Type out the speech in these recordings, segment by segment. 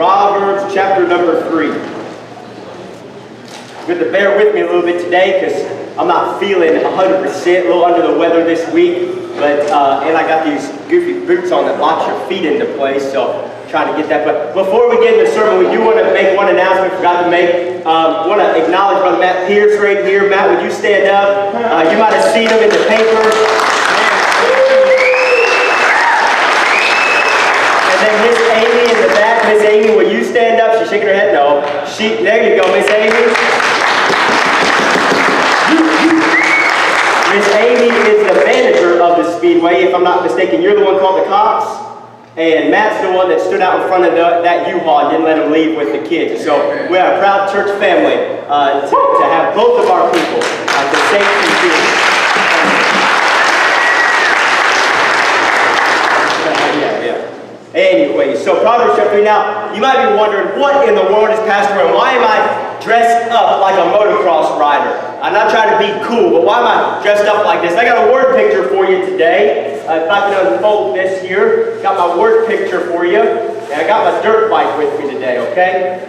Proverbs chapter number 3. Good to bear with me a little bit today because I'm not feeling 100%, a little under the weather this week. But and I got these goofy boots on that locks your feet into place, so trying to get that. But before we get into the sermon, we do want to make one announcement. Forgot to make. Want to acknowledge Brother Matt Pierce right here. Matt, would you stand up? You might have seen him in the paper. And then Miss Amy in the back. Miss Amy, will you stand up? She's shaking her head. No. There you go, Miss Amy. Miss Amy is the manager of the Speedway. If I'm not mistaken, you're the one called the cops. And Matt's the one that stood out in front of that U-Haul and didn't let him leave with the kids. So we're a proud church family to have both of our people to safety here. Anyway, so Proverbs chapter 3. Now, you might be wondering, what in the world is Pastor wearing? Why am I dressed up like a motocross rider? I'm not trying to be cool, but why am I dressed up like this? I got a word picture for you today. If I can unfold this here, got my word picture for you. And I got my dirt bike with me today, okay?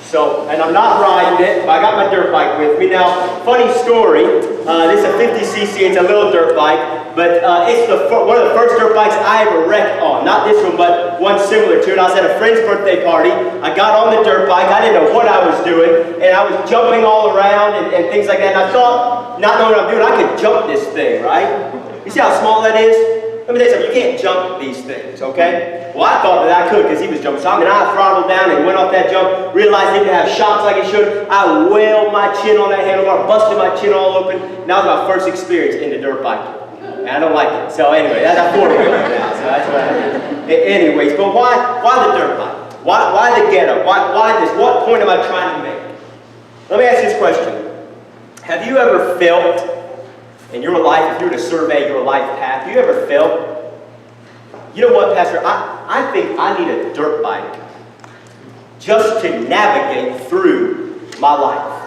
So, and I'm not riding it, but I got my dirt bike with me. Now, funny story, this is a 50cc, it's a little dirt bike, but it's one of the first dirt bikes I ever wrecked on. Not this one, but one similar to it. I was at a friend's birthday party. I got on the dirt bike. I didn't know what I was doing, and I was jumping all around and things like that. And I thought, not knowing what I'm doing, I could jump this thing, right? You see how small that is? Let me tell you something, you can't jump these things, okay? Well, I thought that I could because he was jumping. So I throttled down and went off that jump, realized it didn't have shocks like it should. I wailed my chin on that handlebar, busted my chin all open. And that was my first experience in the dirt bike. And I don't like it. So anyway, that's a 4-wheeler now, so that's what I did. Anyways, but why the dirt bike? Why the ghetto? Why this? What point am I trying to make? Let me ask you this question. Have you ever felt in your life, if you were to survey your life path, you ever felt, you know what, Pastor, I think I need a dirt bike just to navigate through my life.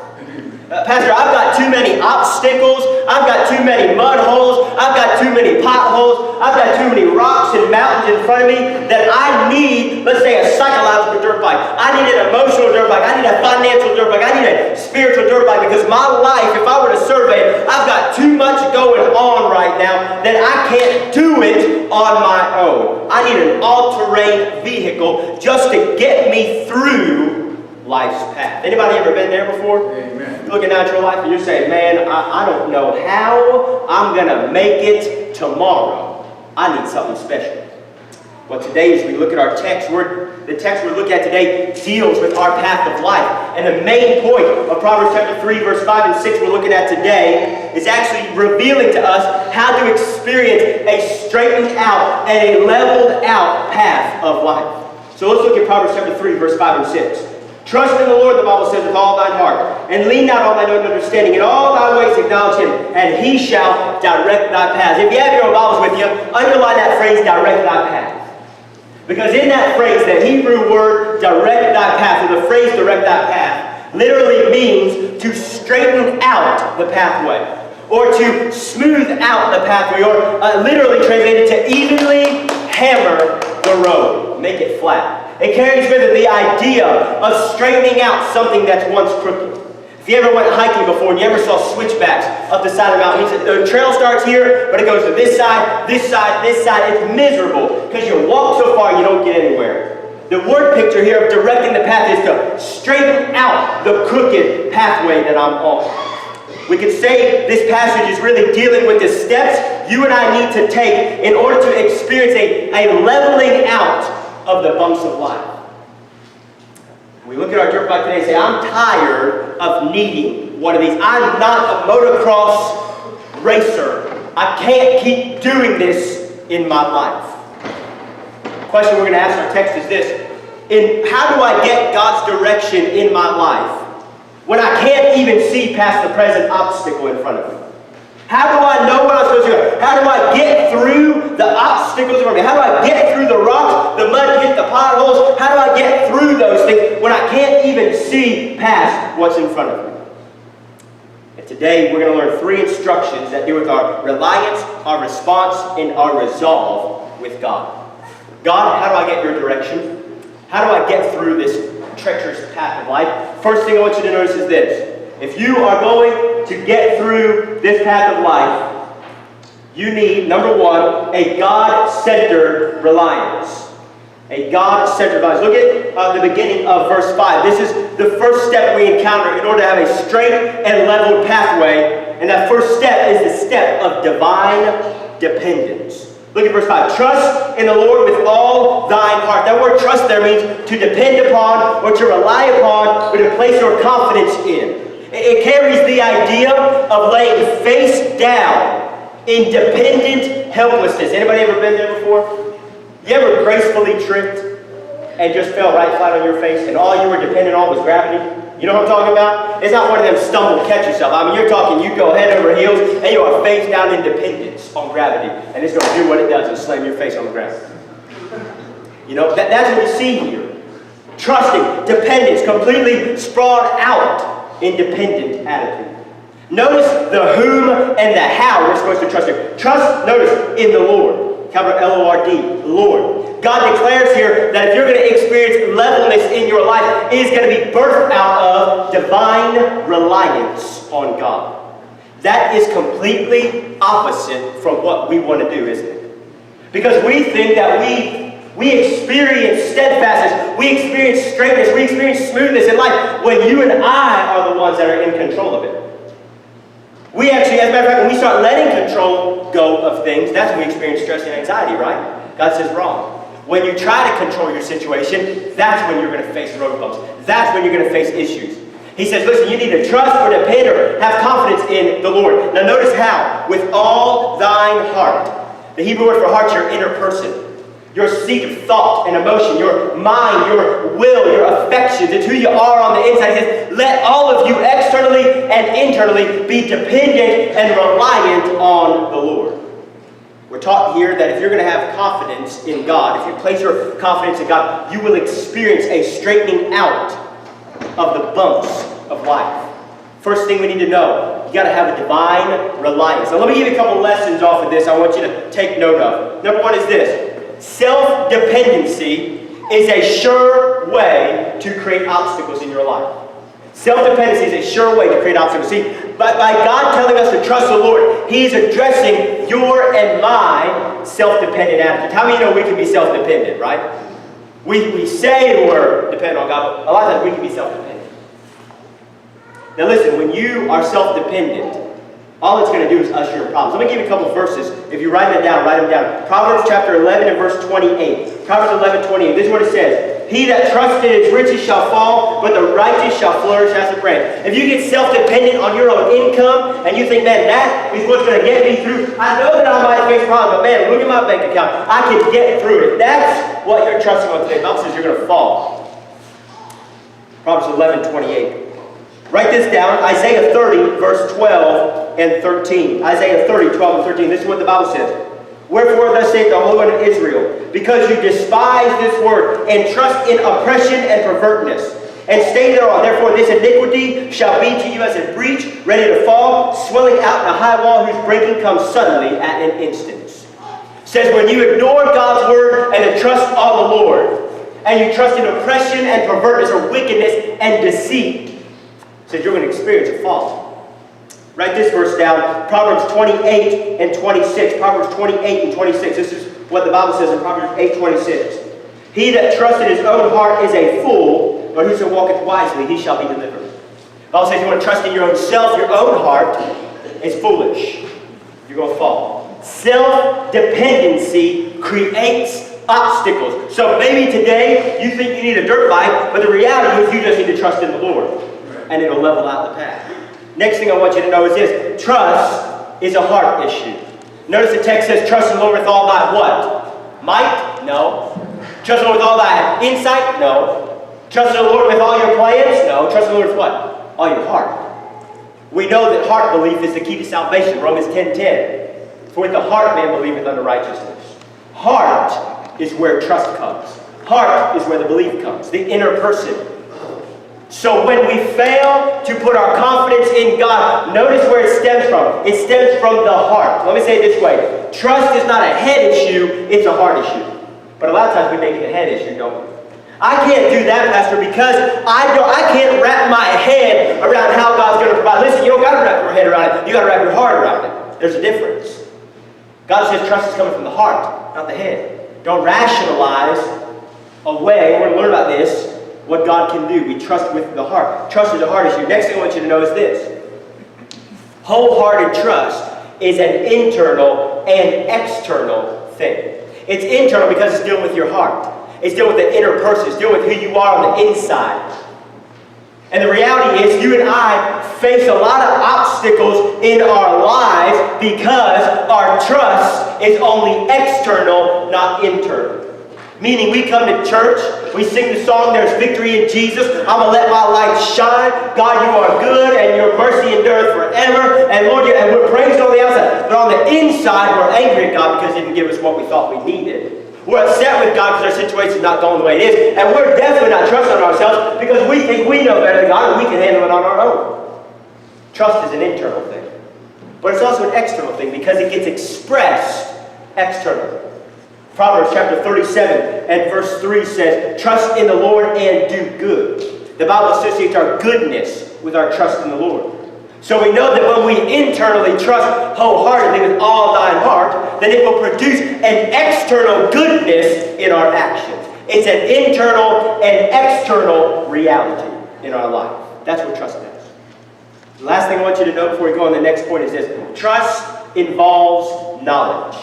Pastor, I've got too many obstacles, I've got too many mud holes, I've got too many potholes, I've got too many rocks and mountains in front of me that I need, let's say, a psychological dirt bike. I need an emotional dirt bike. I need a financial dirt bike. I need a spiritual dirt bike because my life, if I were to survey it, I've got too much going on right now that I can't do it on my own. I need an all-terrain vehicle just to get me through life's path. Anybody ever been there before? Amen. You're looking at your life and you're saying, man, I don't know how I'm going to make it tomorrow. I need something special. Well, today as we look at our text, the text we're looking at today deals with our path of life. And the main point of Proverbs chapter 3, verse 5 and 6 we're looking at today is actually revealing to us how to experience a straightened out and a leveled out path of life. So let's look at Proverbs chapter 3, verse 5 and 6. Trust in the Lord, the Bible says, with all thine heart, and lean not on thine own understanding. In all thy ways acknowledge him, and he shall direct thy paths. If you have your own Bibles with you, underline that phrase, direct thy path. Because in that phrase, the Hebrew word, direct thy path, or the phrase direct thy path, literally means to straighten out the pathway, or to smooth out the pathway, or literally translated to evenly hammer the road, make it flat. It carries with it the idea of straightening out something that's once crooked. If you ever went hiking before and you ever saw switchbacks up the side of the mountain, the trail starts here, but it goes to this side, this side, this side. It's miserable because you walk so far you don't get anywhere. The word picture here of directing the path is to straighten out the crooked pathway that I'm on. We could say this passage is really dealing with the steps you and I need to take in order to experience a leveling out of the bumps of life. We look at our dirt bike today and say, I'm tired of needing one of these. I'm not a motocross racer. I can't keep doing this in my life. The question we're going to ask our text is this. How do I get God's direction in my life when I can't even see past the present obstacle in front of me? How do I know what I'm supposed to do? How do I get through the obstacles around me? How do I get through the rocks, the mud pit, the potholes? How do I get through those things when I can't even see past what's in front of me? And today we're going to learn 3 instructions that deal with our reliance, our response, and our resolve with God. God, how do I get your direction? How do I get through this treacherous path of life? First thing I want you to notice is this. If you are going to get through this path of life, you need, number one, a God-centered reliance. A God-centered reliance. Look at the beginning of verse 5. This is the first step we encounter in order to have a straight and leveled pathway. And that first step is the step of divine dependence. Look at verse 5. Trust in the Lord with all thine heart. That word trust there means to depend upon or to rely upon or to place your confidence in. It carries the idea of laying face down in dependent helplessness. Anybody ever been there before? You ever gracefully tripped and just fell right flat on your face and all you were dependent on was gravity? You know what I'm talking about? It's not one of them stumble catch yourself. I mean, you're talking, you go head over heels and you are face down in dependence on gravity. And it's going to do what it does and slam your face on the ground. You know, that's what you see here. Trusting, dependence, completely sprawled out independent attitude. Notice the whom and the how we're supposed to trust Him. Trust, notice, in the Lord. Capital L-O-R-D, Lord. God declares here that if you're going to experience levelness in your life, it is going to be birthed out of divine reliance on God. That is completely opposite from what we want to do, isn't it? Because we think that we experience steadfastness, we experience straightness, we experience smoothness in life when you and I are the ones that are in control of it. We actually, as a matter of fact, when we start letting control go of things, that's when we experience stress and anxiety, right? God says wrong. When you try to control your situation, that's when you're going to face road bumps. That's when you're going to face issues. He says, listen, you need to trust or depend or have confidence in the Lord. Now notice how. With all thine heart. The Hebrew word for heart is your inner person. Your seat of thought and emotion, your mind, your will, your affections. It's who you are on the inside. He says, let all of you externally and internally be dependent and reliant on the Lord. We're taught here that if you're going to have confidence in God, if you place your confidence in God, you will experience a straightening out of the bumps of life. First thing we need to know, you got to have a divine reliance. Now let me give you a couple lessons off of this I want you to take note of. Number one is this. Self-dependency is a sure way to create obstacles in your life. Self-dependency is a sure way to create obstacles. See, by God telling us to trust the Lord, He is addressing your and my self-dependent attitude. How many know we can be self-dependent, right? We say we're dependent on God, but a lot of times we can be self-dependent. Now listen, when you are self-dependent, all it's going to do is usher in problems. Let me give you a couple of verses. If you write them down, write them down. Proverbs chapter 11 and verse 28. Proverbs 11:28. This is what it says. He that trusteth in his riches shall fall, but the righteous shall flourish as a branch. If you get self-dependent on your own income, and you think, man, that is what's going to get me through. I know that I might face problems, but man, look at my bank account. I can get through it. That's what you're trusting on today. The Bible says you're going to fall. Proverbs 11:28. Write this down. Isaiah 30, verse 12 and 13. Isaiah 30, 12 and 13. This is what the Bible says. Wherefore thus saith the Holy One of Israel, because you despise this word, and trust in oppression and pervertness, and stay thereon. Therefore this iniquity shall be to you as a breach, ready to fall, swelling out in a high wall, whose breaking comes suddenly at an instant. It says when you ignore God's word and to trust on the Lord, and you trust in oppression and pervertness or wickedness and deceit, says you're going to experience a fall. Write this verse down. Proverbs 28 and 26. Proverbs 28 and 26. This is what the Bible says in Proverbs 8:26. He that trusts in his own heart is a fool, but whoso walketh wisely, he shall be delivered. The Bible says you want to trust in your own self, your own heart, is foolish. You're going to fall. Self-dependency creates obstacles. So maybe today you think you need a dirt bike, but the reality is you just need to trust in the Lord. And it'll level out the path. Next thing I want you to know is this. Trust is a heart issue. Notice the text says, trust in the Lord with all thy what? Might? No. Trust in the Lord with all thy insight? No. Trust in the Lord with all your plans? No. Trust in the Lord with what? All your heart. We know that heart belief is the key to salvation. Romans 10:10. For with the heart man believeth unto righteousness. Heart is where trust comes. Heart is where the belief comes. The inner person. So when we fail to put our confidence in God, notice where it stems from. It stems from the heart. Let me say it this way. Trust is not a head issue, it's a heart issue. But a lot of times we make it a head issue, don't we? I can't do that, Pastor, because I can't wrap my head around how God's going to provide. Listen, you don't got to wrap your head around it. You got to wrap your heart around it. There's a difference. God says trust is coming from the heart, not the head. Don't rationalize away. We're going to learn about this, what God can do. We trust with the heart. Trust is a heart issue. Next thing I want you to know is this. Wholehearted trust is an internal and external thing. It's internal because it's dealing with your heart. It's dealing with the inner person. It's dealing with who you are on the inside. And the reality is you and I face a lot of obstacles in our lives because our trust is only external, not internal. Meaning we come to church, we sing the song, there's victory in Jesus, I'm going to let my light shine. God, you are good and your mercy endureth forever. And Lord, and we're praised on the outside. But on the inside, we're angry at God because He didn't give us what we thought we needed. We're upset with God because our situation is not going the way it is. And we're definitely not trusting ourselves because we think we know better than God and we can handle it on our own. Trust is an internal thing. But it's also an external thing because it gets expressed externally. Proverbs chapter 37 and verse 3 says, trust in the Lord and do good. The Bible associates our goodness with our trust in the Lord. So we know that when we internally trust wholeheartedly with all thine heart, then it will produce an external goodness in our actions. It's an internal and external reality in our life. That's what trust is. The last thing I want you to know before we go on the next point is this. Trust involves knowledge.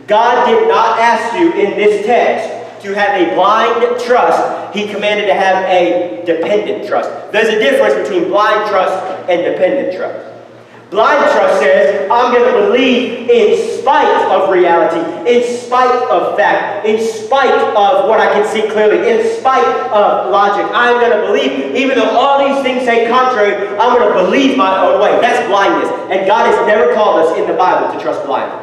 God did not ask you in this text to have a blind trust. He commanded to have a dependent trust. There's a difference between blind trust and dependent trust. Blind trust says, I'm going to believe in spite of reality, in spite of fact, in spite of what I can see clearly, in spite of logic. I'm going to believe, even though all these things say contrary, I'm going to believe my own way. That's blindness. And God has never called us in the Bible to trust blindly.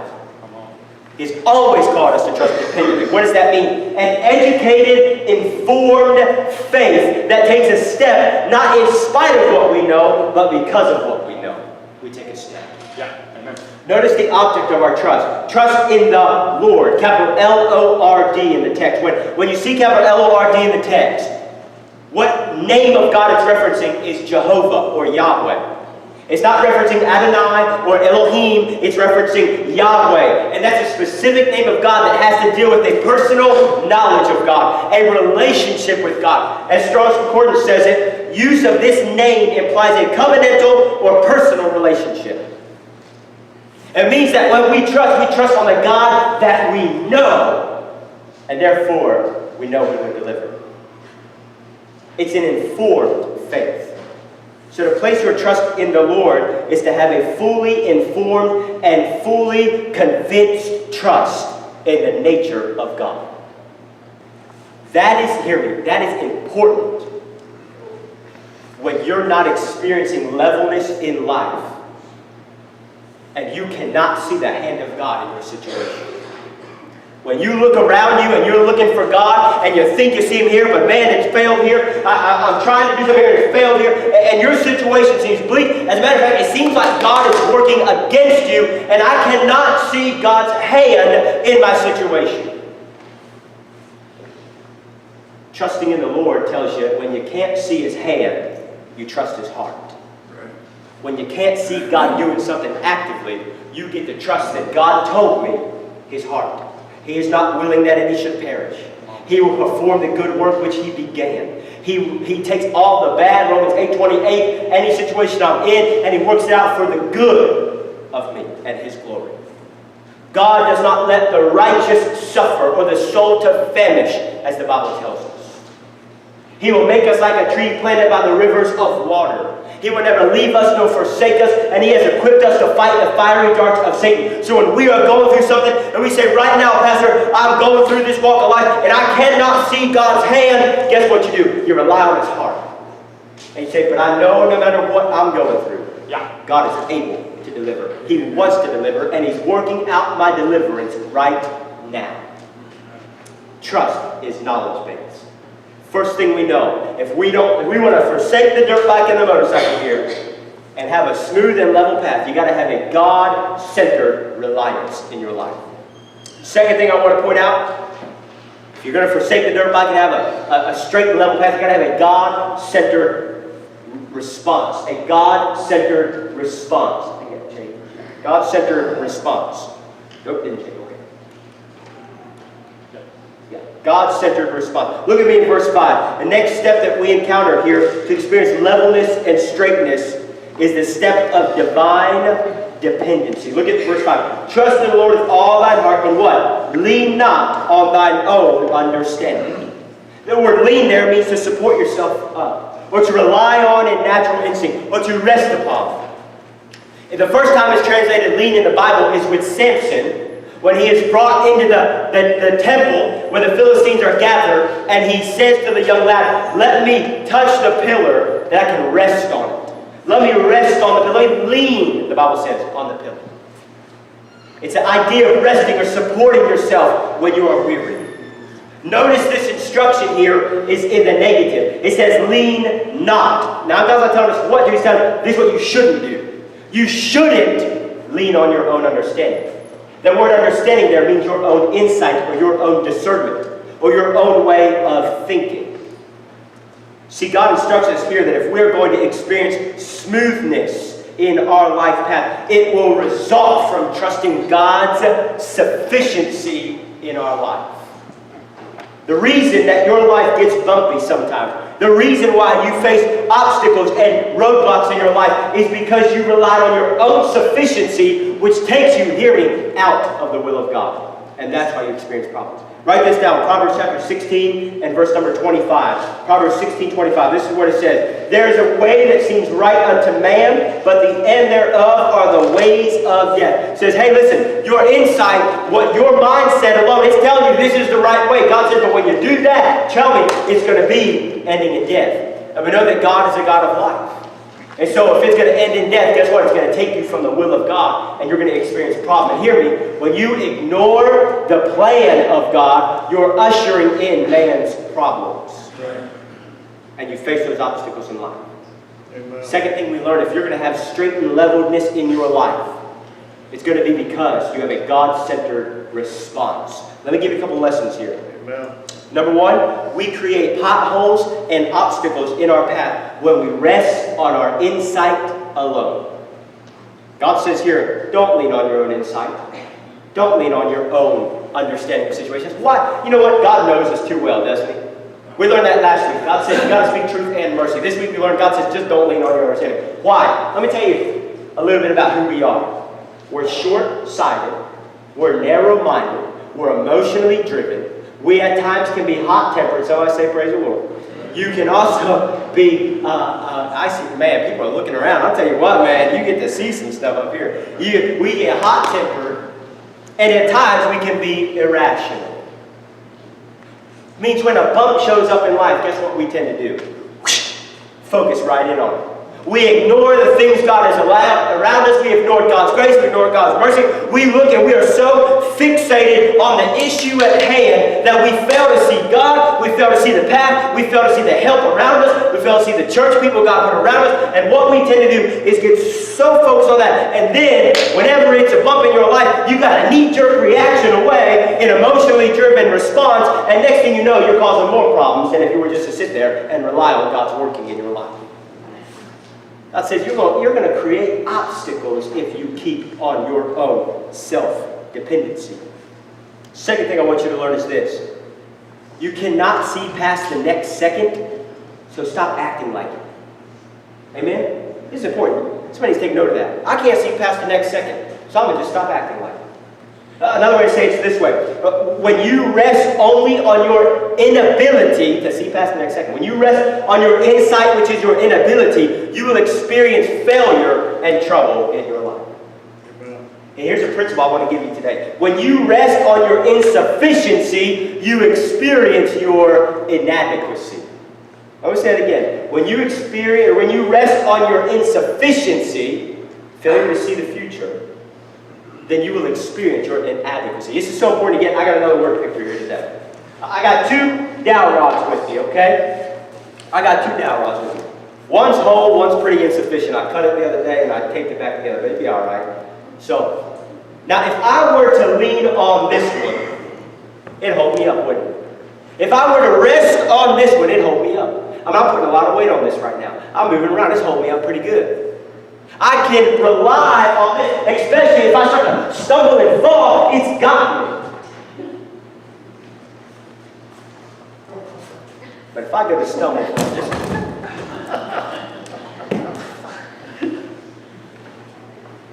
He's always called us to trust dependently. What does that mean? An educated, informed faith that takes a step, not in spite of what we know, but because of what we know. We take a step. Yeah, amen. Notice the object of our trust. Trust in the Lord. Capital L-O-R-D in the text. When you see capital L-O-R-D in the text, what name of God it's referencing is Jehovah or Yahweh. It's not referencing Adonai or Elohim, it's referencing Yahweh. And that's a specific name of God that has to deal with a personal knowledge of God, a relationship with God. As Strong's Concordance says it, use of this name implies a covenantal or personal relationship. It means that when we trust on the God that we know, and therefore we know He will deliver. It's an informed faith. So to place your trust in the Lord is to have a fully informed and fully convinced trust in the nature of God. That is, hear me, that is important when you're not experiencing levelness in life and you cannot see the hand of God in your situation. When you look around you and you're looking for God and you think you see Him here, but man, it's failed here. I'm trying to do something here and it's failed here. And your situation seems bleak. As a matter of fact, it seems like God is working against you and I cannot see God's hand in my situation. Trusting in the Lord tells you when you can't see His hand, you trust His heart. When you can't see God doing something actively, you get to trust that God told me His heart. He is not willing that any should perish. He will perform the good work which He began. He takes all the bad, Romans 8:28, any situation I'm in, and He works it out for the good of me and His glory. God does not let the righteous suffer or the soul to famish, as the Bible tells us. He will make us like a tree planted by the rivers of water. He will never leave us nor forsake us, and He has equipped us to fight the fiery darts of Satan. So when we are going through something, and we say, right now, Pastor, I'm going through this walk of life, and I cannot see God's hand, guess what you do? You rely on His heart. And you say, but I know no matter what I'm going through, God is able to deliver. He wants to deliver, and He's working out my deliverance right now. Trust is knowledge based. First thing we know, if we want to forsake the dirt bike and the motorcycle here and have a smooth and level path, you got to have a God-centered reliance in your life. Second thing I want to point out, if you're going to forsake the dirt bike and have a straight and level path. You've got to have a God-centered response. A God-centered response. I got to change. God-centered response. Nope, didn't change. Okay. Yeah. God-centered response. Look at me in verse 5. The next step that we encounter here to experience levelness and straightness is the step of divine dependency. Look at verse 5. Trust in the Lord with all thine heart, and what? Lean not on thine own understanding. The word lean there means to support yourself up, or to rely on in natural instinct, or to rest upon. And the first time it's translated lean in the Bible is with Samson, when he is brought into the temple where the Philistines are gathered, and he says to the young lad, let me touch the pillar that I can rest on it. Let me rest on the pillar. Let me lean, the Bible says, on the pillar. It's the idea of resting or supporting yourself when you are weary. Notice this instruction here is in the negative. It says, lean not. Now, God's not telling us what to do. He's telling us this is what you shouldn't do. You shouldn't lean on your own understanding. The word understanding there means your own insight or your own discernment or your own way of thinking. See, God instructs us here that if we're going to experience smoothness in our life path, it will result from trusting God's sufficiency in our life. The reason that your life gets bumpy sometimes, the reason why you face obstacles and roadblocks in your life is because you rely on your own sufficiency, which takes you, hear me, out of the will of God. And that's why you experience problems. Write this down. Proverbs chapter 16 and verse number 25. Proverbs 16:25. This is what it says. There is a way that seems right unto man, but the end thereof are the ways of death. It says, hey, listen, your insight, what your mindset alone, it's telling you this is the right way. God says, but when you do that, tell me it's going to be ending in death. And we know that God is a God of life. And so if it's going to end in death, guess what? It's going to take you from the will of God, and you're going to experience a problem. And hear me, when you ignore the plan of God, you're ushering in man's problems. Right. And you face those obstacles in life. Amen. Second thing we learn, if you're going to have straight and levelness in your life, it's going to be because you have a God-centered response. Let me give you a couple lessons here. Amen. Number one, we create potholes and obstacles in our path when we rest on our insight alone. God says here, don't lean on your own insight. Don't lean on your own understanding of situations. Why? You know what? God knows us too well, doesn't he? We learned that last week. God says you got to speak truth and mercy. This week we learned God says just don't lean on your understanding. Why? Let me tell you a little bit about who we are. We're short-sighted. We're narrow-minded. We're emotionally driven. We at times can be hot-tempered, so I say praise the Lord. You can also be, I see, man, people are looking around. I'll tell you what, man, you get to see some stuff up here. We get hot-tempered, and at times we can be irrational. It means when a bump shows up in life, guess what we tend to do? Focus right in on it. We ignore the things God has allowed around us. We ignore God's grace. We ignore God's mercy. We look and we are so fixated on the issue at hand that we fail to see God. We fail to see the path. We fail to see the help around us. We fail to see the church people God put around us. And what we tend to do is get so focused on that. And then, whenever it's a bump in your life, you got a knee-jerk reaction away, an emotionally driven response, and next thing you know, you're causing more problems than if you were just to sit there and rely on God's working in your life. God says you're going to create obstacles if you keep on your own self-dependency. Second thing I want you to learn is this. You cannot see past the next second, so stop acting like it. Amen? This is important. Somebody's take note of that. I can't see past the next second, so I'm going to just stop acting like it. Another way to say it is this way. When you rest only on your inability to see past the next second, when you rest on your insight, which is your inability, you will experience failure and trouble in your life. Amen. And here's a principle I want to give you today. When you rest on your insufficiency, you experience your inadequacy. I'm going to say it again. When you rest on your insufficiency, failure to see the future, then you will experience your inadequacy. This is so important. Again, I got another word picture here today. I got two dowel rods with me, okay? I got two dowel rods with me. One's whole, one's pretty insufficient. I cut it the other day and I taped it back together, but it'd be all right. So, now if I were to lean on this one, it'd hold me up, wouldn't it? If I were to rest on this one, it'd hold me up. I'm not putting a lot of weight on this right now. I'm moving around. It's holding me up pretty good. I can rely on this, especially if I start to stumble and fall, it's got me. But if I go to stumble,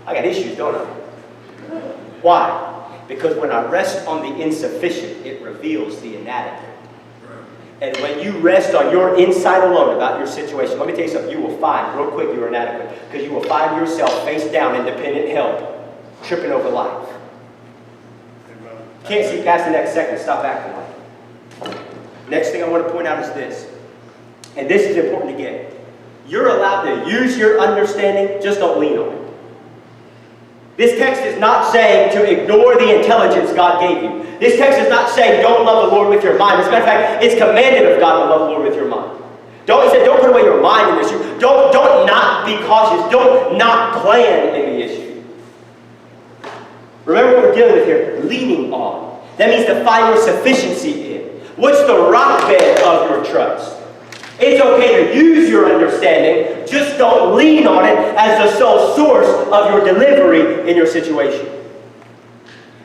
I got issues, don't I? Why? Because when I rest on the insufficient, it reveals the inadequate. And when you rest on your insight alone about your situation, let me tell you something, you will find real quick you're inadequate. Because you will find yourself face down, independent help, tripping over life. Can't see past the next second, stop acting like it. Next thing I want to point out is this. And this is important to get. You're allowed to use your understanding, just don't lean on it. This text is not saying to ignore the intelligence God gave you. This text is not saying don't love the Lord with your mind. As a matter of fact, it's commanded of God to love the Lord with your mind. It said don't put away your mind in this issue. Don't not be cautious. Don't not plan in the issue. Remember what we're dealing with here. Leaning on. That means to find your sufficiency in. What's the rock bed of your trust? It's okay to use your understanding, just don't lean on it as the sole source of your delivery in your situation.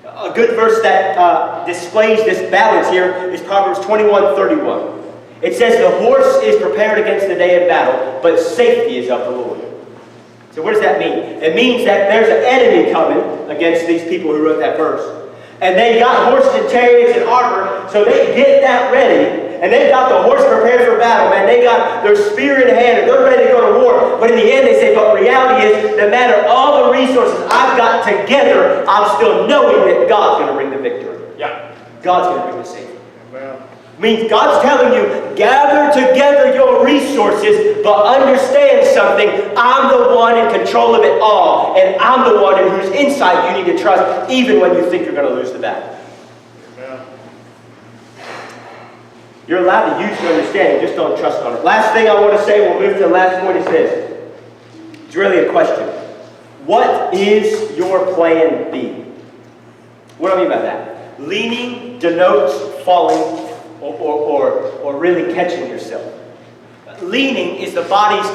A good verse that displays this balance here is Proverbs 21:31. It says, the horse is prepared against the day of battle, but safety is of the Lord. So what does that mean? It means that there's an enemy coming against these people who wrote that verse. And they got horses and chariots and armor, so they get that ready. And they've got the horse prepared for battle, man. They got their spear in hand, and they're ready to go to war. But in the end, they say, but reality is, no matter all the resources I've got together, I'm still knowing that God's going to bring the victory. Yeah. God's going to bring the safety. Well, means God's telling you, gather together your resources, but understand something. I'm the one in control of it all, and I'm the one in whose insight you need to trust, even when you think you're going to lose the battle. You're allowed to use your understanding, just don't trust on it. Last thing I want to say, we'll move to the last point, is this. It's really a question. What is your plan B? What do I mean by that? Leaning denotes falling or really catching yourself. Leaning is the body's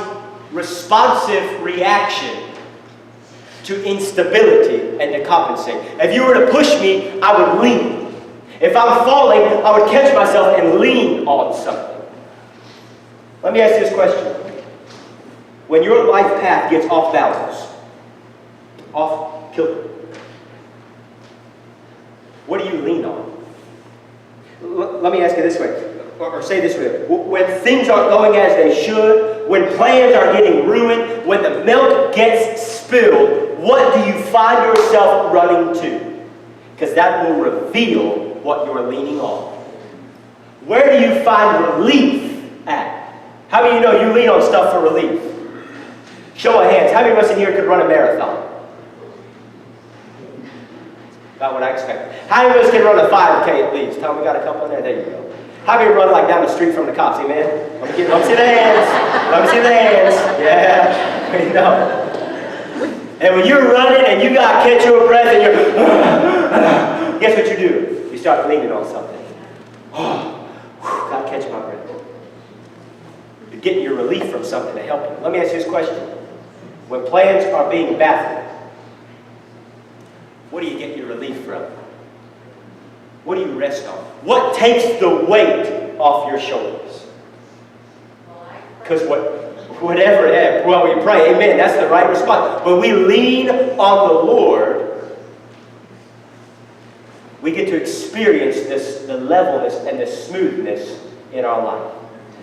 responsive reaction to instability and to compensate. If you were to push me, I would lean. If I'm falling, I would catch myself and lean on something. Let me ask you this question. When your life path gets off balance, off kilter, what do you lean on? Let me ask you this way, or say this way. When things aren't going as they should, when plans are getting ruined, when the milk gets spilled, what do you find yourself running to? Because that will reveal what you're leaning on. Where do you find relief at? How many of you know you lean on stuff for relief? Show of hands. How many of us in here could run a marathon? About what I expected. How many of us can run a 5K at least? Tom, we got a couple in there. There you go. How many run like down the street from the cops? Amen? Let me see the hands. Let me see the hands. Yeah. You know. And when you're running and you got to catch your breath and you're guess what you do? You start leaning on something. Oh, got to catch my breath. You're getting your relief from something to help you. Let me ask you this question. When plans are being baffled, what do you get your relief from? What do you rest on? What takes the weight off your shoulders? Because whatever, well, we pray, amen, that's the right response. When we lean on the Lord, we get to experience the levelness and the smoothness in our life.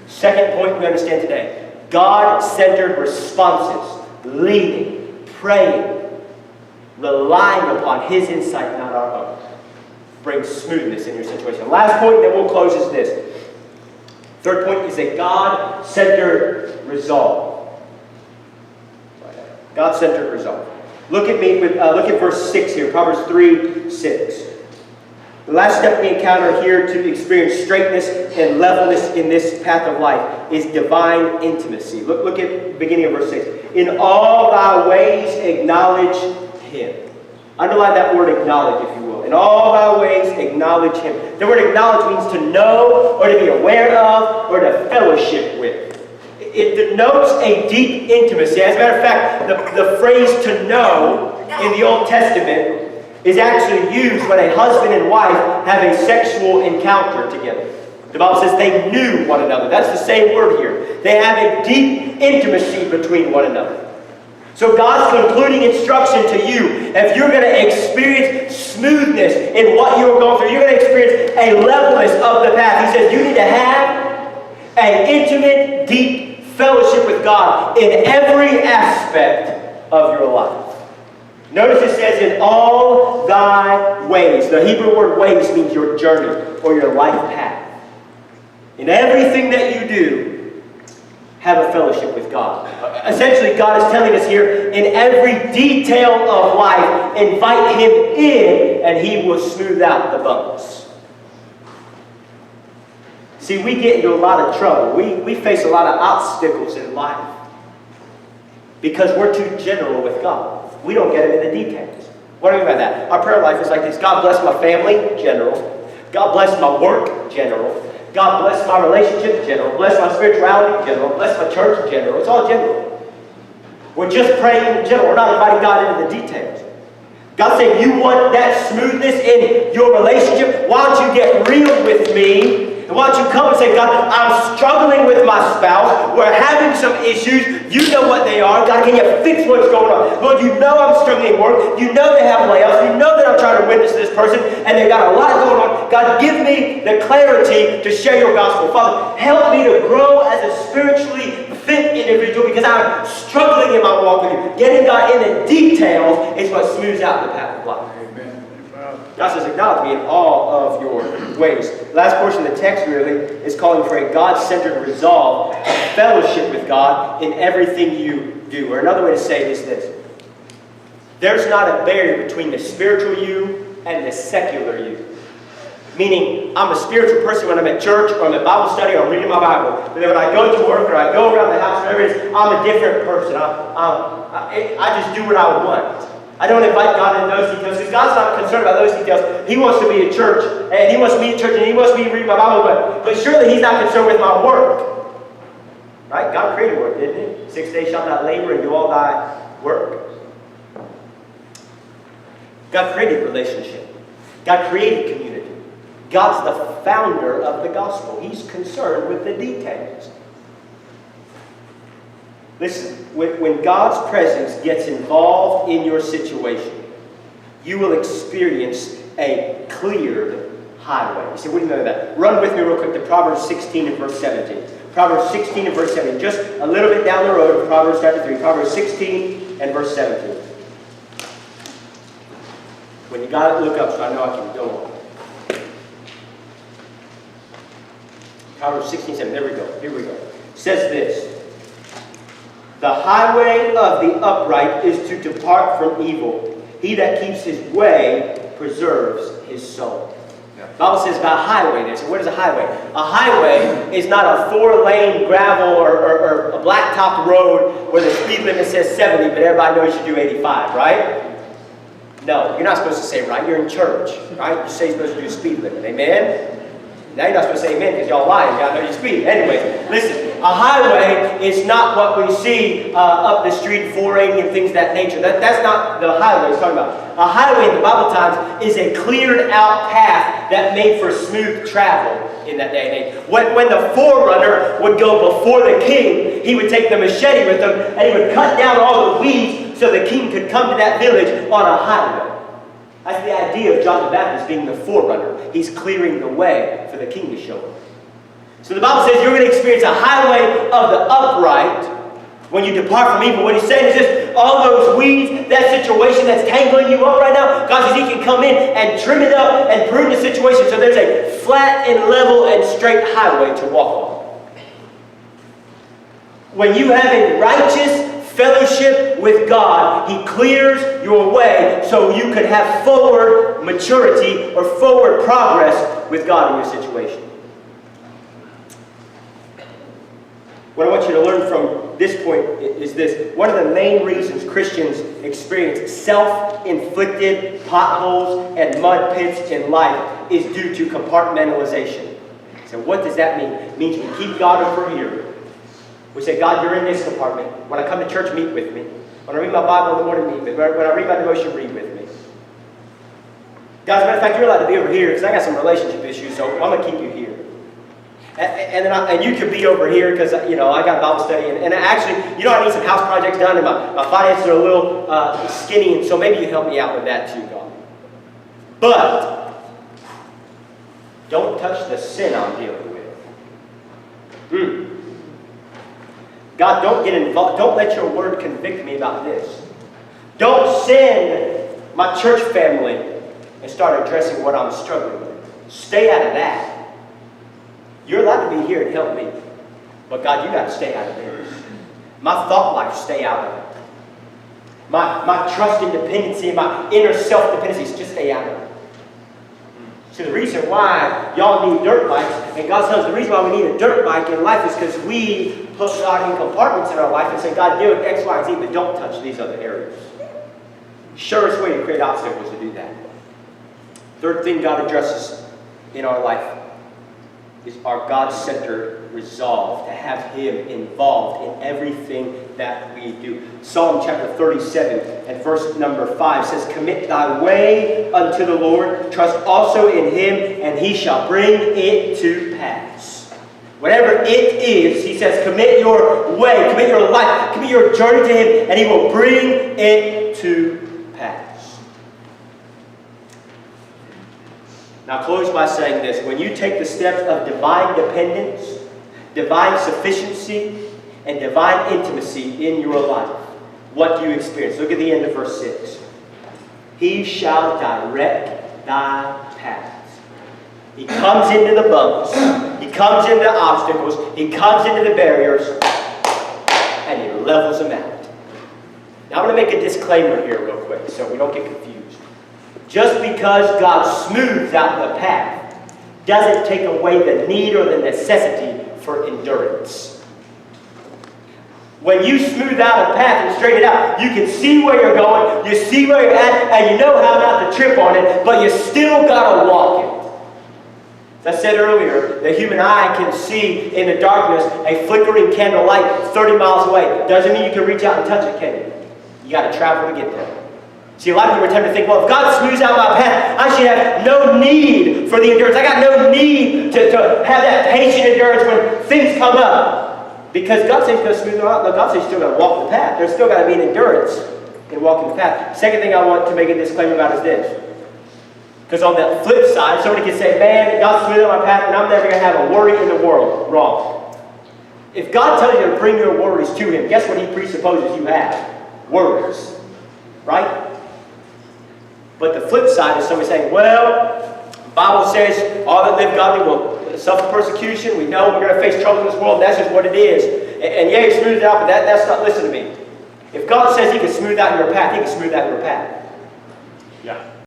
Second point we understand today. God-centered responses. Leaning, praying, relying upon His insight, not our own, brings smoothness in your situation. Last point that we'll close is this. Third point is a God-centered resolve. God-centered resolve. Look at me with look at verse 6 here, Proverbs 3:6. The last step we encounter here to experience straightness and levelness in this path of life is divine intimacy. Look at the beginning of verse 6. In all thy ways acknowledge Him. Underline that word acknowledge, if you will. In all thy ways, acknowledge him. The word acknowledge means to know, or to be aware of, or to fellowship with. It denotes a deep intimacy. As a matter of fact, the phrase to know in the Old Testament is actually used when a husband and wife have a sexual encounter together. The Bible says they knew one another. That's the same word here. They have a deep intimacy between one another. So God's concluding instruction to you, if you're going to experience smoothness in what you're going through, you're going to experience a levelness of the path. He says you need to have an intimate, deep fellowship with God in every aspect of your life. Notice it says in all thy ways. The Hebrew word ways means your journey or your life path. In everything that you do, have a fellowship with God. Essentially, God is telling us here, in every detail of life, invite him in and he will smooth out the bumps. See, we get into a lot of trouble. We face a lot of obstacles in life because we're too general with God. We don't get into the details. What do I mean by that? Our prayer life is like this. God bless my family, general. God bless my work, general. God bless my relationship, general. Bless my spirituality, general. Bless my church, general. It's all general. We're just praying in general. We're not inviting God into the details. God's saying, you want that smoothness in your relationship? Why don't you get real with me? And why don't you come and say, God, I'm struggling with my spouse. We're having some issues. You know what they are. God, can you fix what's going on? Lord, you know I'm struggling at work. You know they have layoffs. You know that I'm trying to witness to this person. And they've got a lot going on. God, give me the clarity to share your gospel. Father, help me to grow as a spiritually fit individual because I'm struggling in my walk with you. Getting God in the details is what smooths out the path of life. God says, acknowledge me in all of your ways. The last portion of the text really is calling for a God-centered resolve, a fellowship with God in everything you do. Or another way to say it is this. There's not a barrier between the spiritual you and the secular you. Meaning, I'm a spiritual person when I'm at church or I'm at Bible study or I'm reading my Bible. But then when I go to work or I go around the house, whatever it is, I'm a different person. I just do what I want. I don't invite God in those details because God's not concerned about those details. He wants to be at church, and He wants me at church, and He wants me to read my Bible, but surely He's not concerned with my work. Right? God created work, didn't He? 6 days shalt thou labor and do all thy work. God created relationship. God created community. God's the founder of the gospel. He's concerned with the details. Listen, when God's presence gets involved in your situation, you will experience a cleared highway. You say, what do you mean by that? Run with me real quick to Proverbs 16 and verse 17. Proverbs 16 and verse 17. Just a little bit down the road of Proverbs chapter 3. Proverbs 16 and verse 17. When you got it, look up so I know I can go on. Proverbs 16, 7. There we go. Here we go. It says this. The highway of the upright is to depart from evil. He that keeps his way preserves his soul. The Bible says about highway there. So what is a highway? A highway is not a 4-lane gravel or a blacktop road where the speed limit says 70, but everybody knows you do 85, right? No, you're not supposed to say right. You're in church, right? You say you're supposed to do speed limit. Amen? Now you're not supposed to say amen because y'all lying. Y'all know you speed. Anyways, listen. A highway is not what we see up the street, 480 and things of that nature. That's not the highway he's talking about. A highway in the Bible times is a cleared out path that made for smooth travel in that day and age. When the forerunner would go before the king, he would take the machete with him and he would cut down all the weeds so the king could come to that village on a highway. That's the idea of John the Baptist being the forerunner. He's clearing the way for the king to show up. So the Bible says you're going to experience a highway of the upright when you depart from evil. What he's saying is this, all those weeds, that situation that's tangling you up right now, God says He can come in and trim it up and prune the situation so there's a flat and level and straight highway to walk on. When you have a righteous fellowship with God, He clears your way so you could have forward maturity or forward progress with God in your situation. What I want you to learn from this point is this. One of the main reasons Christians experience self-inflicted potholes and mud pits in life is due to compartmentalization. So what does that mean? It means we keep God over here. We say, God, you're in this compartment. When I come to church, meet with me. When I read my Bible in the morning, meet with me. When I read my devotion, read with me. Guys, as a matter of fact, you're allowed to be over here because I got some relationship issues, so I'm going to keep you here. And you could be over here because, I got Bible study. And actually, I need some house projects done, and my finances are a little skinny, and so maybe you help me out with that too, God. But don't touch the sin I'm dealing with. God, don't get involved. Don't let your word convict me about this. Don't send my church family and start addressing what I'm struggling with. Stay out of that. You're allowed to be here and help me. But God, you got to stay out of this. My thought life, stay out of it. My trust and dependency and my inner self-dependencies, just stay out of it. So the reason why y'all need dirt bikes, and God tells us the reason why we need a dirt bike in life is because we put God in compartments in our life and say, God, do it X, Y, and Z, but don't touch these other areas. Surest way to create obstacles to do that. Third thing God addresses in our life is our God-centered resolve to have Him involved in everything that we do. Psalm chapter 37 and verse number 5 says, Commit thy way unto the Lord, trust also in Him, and He shall bring it to pass. Whatever it is, He says, commit your way, commit your life, commit your journey to Him, and He will bring it to pass. Now, I'll close by saying this. When you take the steps of divine dependence, divine sufficiency, and divine intimacy in your life, what do you experience? Look at the end of verse 6. He shall direct thy paths. He comes into the bumps. He comes into the obstacles. He comes into the barriers. And He levels them out. Now, I'm going to make a disclaimer here real quick so we don't get confused. Just because God smooths out the path doesn't take away the need or the necessity for endurance. When you smooth out a path and straighten it out, you can see where you're going, you see where you're at, and you know how not to trip on it, but you still got to walk it. As I said earlier, the human eye can see in the darkness a flickering candle light 30 miles away. Doesn't mean you can reach out and touch it, can you? You got to travel to get there. See, a lot of people are tempted to think, well, if God smooths out my path, I should have no need for the endurance. I got no need to have that patient endurance when things come up. Because God says He's going to smooth it out. No, God says you still got to walk the path. There's still got to be an endurance in walking the path. Second thing I want to make a disclaimer about is this. Because on the flip side, somebody can say, man, God smoothed out my path and I'm never going to have a worry in the world. Wrong. If God tells you to bring your worries to Him, guess what He presupposes you have? Worries. Right? But the flip side is somebody saying, well, the Bible says all that live godly will suffer persecution. We know we're going to face trouble in this world. That's just what it is. And yeah, He smoothed it out, but that's not, listen to me. If God says He can smooth out your path, He can smooth out your path. Yeah.